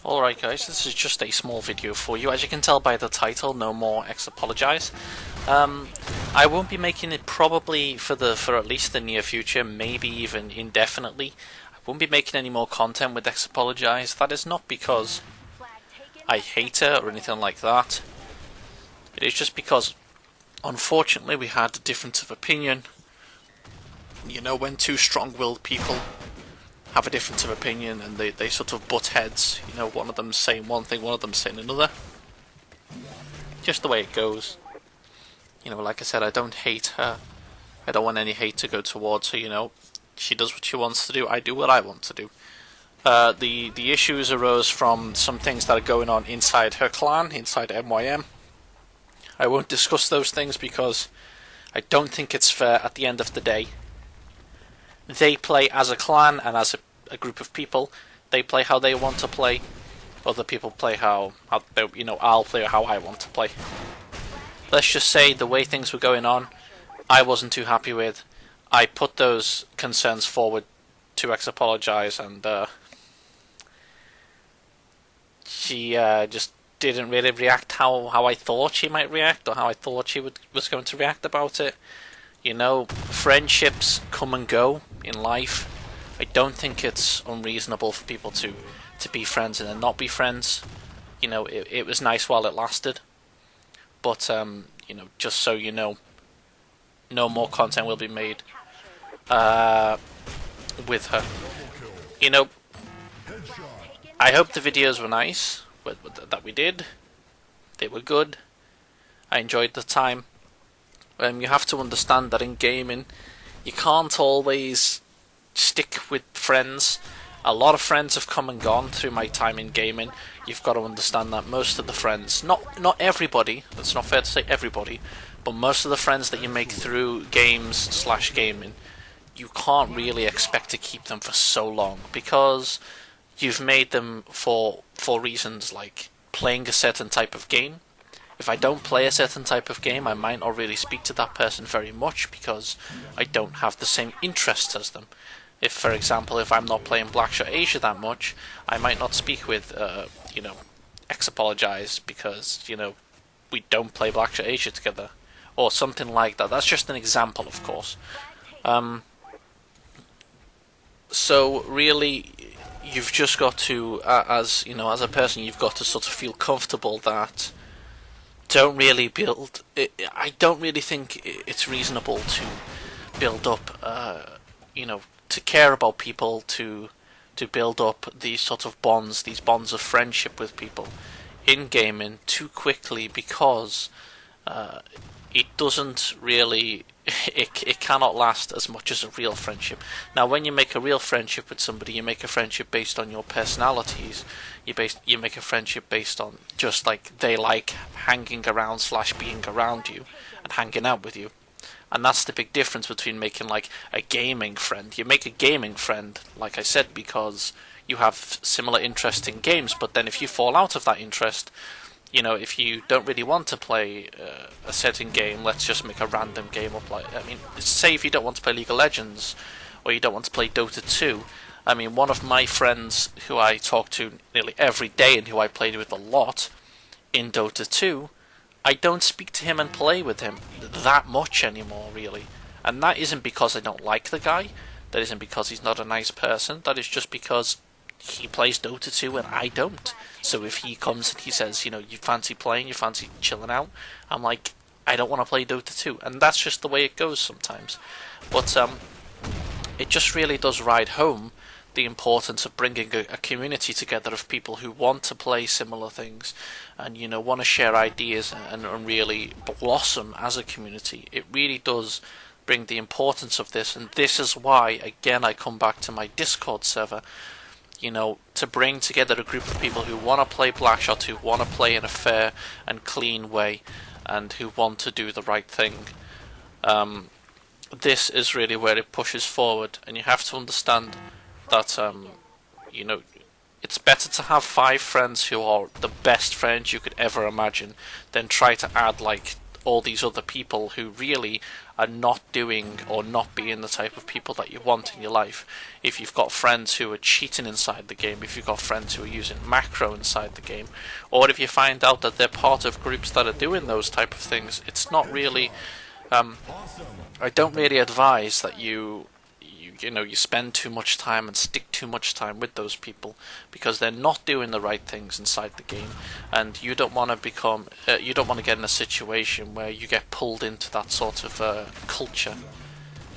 Alright guys, this is just a small video for you. As you can tell by the title, no more xapologize. I won't be making it probably for at least the near future, maybe even indefinitely. I won't be making any more content with xapologize. That is not because I hate her or anything like that. It is just because, unfortunately, we had a difference of opinion. You know, when two strong-willed people have a difference of opinion and they sort of butt heads, you know, one of them saying one thing, one of them saying another. Just the way it goes. You know, like I said, I don't hate her. I don't want any hate to go towards her, you know. She does what she wants to do, I do what I want to do. The issues arose from some things that are going on inside her clan, inside MYM. I won't discuss those things because I don't think it's fair at the end of the day. They play as a clan and as a group of people. They play how they want to play. Other people play how they, you know, I'll play how I want to play. Let's just say the way things were going on, I wasn't too happy with. I put those concerns forward to xapologize, and she just didn't really react how I thought she might react, or how I thought she was going to react about it. You know, friendships come and go in life. I don't think it's unreasonable for people to be friends and then not be friends. You know, it was nice while it lasted. But, you know, just so you know, no more content will be made with her. You know, I hope the videos were nice that we did. They were good. I enjoyed the time. You have to understand that in gaming, you can't always stick with friends. A lot of friends have come and gone through my time in gaming. You've got to understand that most of the friends, not everybody, that's not fair to say everybody, but most of the friends that you make through games / gaming, you can't really expect to keep them for so long, because you've made them for reasons like playing a certain type of game. If I don't play a certain type of game, I might not really speak to that person very much because I don't have the same interests as them. If, for example, if I'm not playing Blackshot Asia that much, I might not speak with, you know, xapologize because, you know, we don't play Blackshot Asia together. Or something like that. That's just an example, of course. So, really, you've just got to, as you know, as a person, you've got to sort of feel comfortable that don't really build. I don't really think it's reasonable to build up, you know, to care about people, to build up these sort of bonds, these bonds of friendship with people in gaming too quickly, because it doesn't really. It cannot last as much as a real friendship. Now, when you make a real friendship with somebody, you make a friendship based on your personalities. You make a friendship based on just like they like hanging around / being around you and hanging out with you. And that's the big difference between making like a gaming friend. You make a gaming friend, like I said, because you have similar interest in games. But then if you fall out of that interest, you know, if you don't really want to play a certain game, let's just make a random game up. Like, I mean, say if you don't want to play League of Legends, or you don't want to play Dota 2. I mean, one of my friends who I talk to nearly every day and who I played with a lot in Dota 2, I don't speak to him and play with him that much anymore, really. And that isn't because I don't like the guy. That isn't because he's not a nice person. That is just because he plays Dota 2 and I don't. So if he comes and he says, you know, you fancy playing, you fancy chilling out, I'm like, I don't want to play Dota 2. And that's just the way it goes sometimes. But it just really does ride home the importance of bringing a community together of people who want to play similar things and, you know, want to share ideas and really blossom as a community. It really does bring the importance of this, and this is why, again, I come back to my Discord server, you know, to bring together a group of people who want to play Blackshot, who want to play in a fair and clean way, and who want to do the right thing. This is really where it pushes forward, and you have to understand that, you know, it's better to have 5 friends who are the best friends you could ever imagine than try to add like all these other people who really are not doing or not being the type of people that you want in your life. If you've got friends who are cheating inside the game, if you've got friends who are using macro inside the game, or if you find out that they're part of groups that are doing those type of things, it's not really I don't really advise that you spend too much time and stick too much time with those people, because they're not doing the right things inside the game, and you don't want to get in a situation where you get pulled into that sort of culture.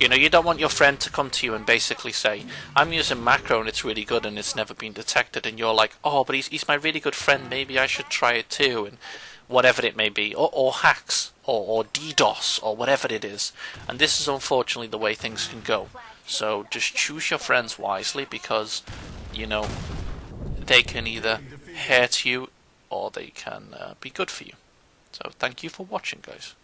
You don't want your friend to come to you and basically say, I'm using macro and it's really good and it's never been detected, and you're like, oh, but he's my really good friend, maybe I should try it too, and whatever it may be, or hacks, or DDoS, or whatever it is. And this is unfortunately the way things can go. So just choose your friends wisely, because, they can either hurt you or they can be good for you. So thank you for watching, guys.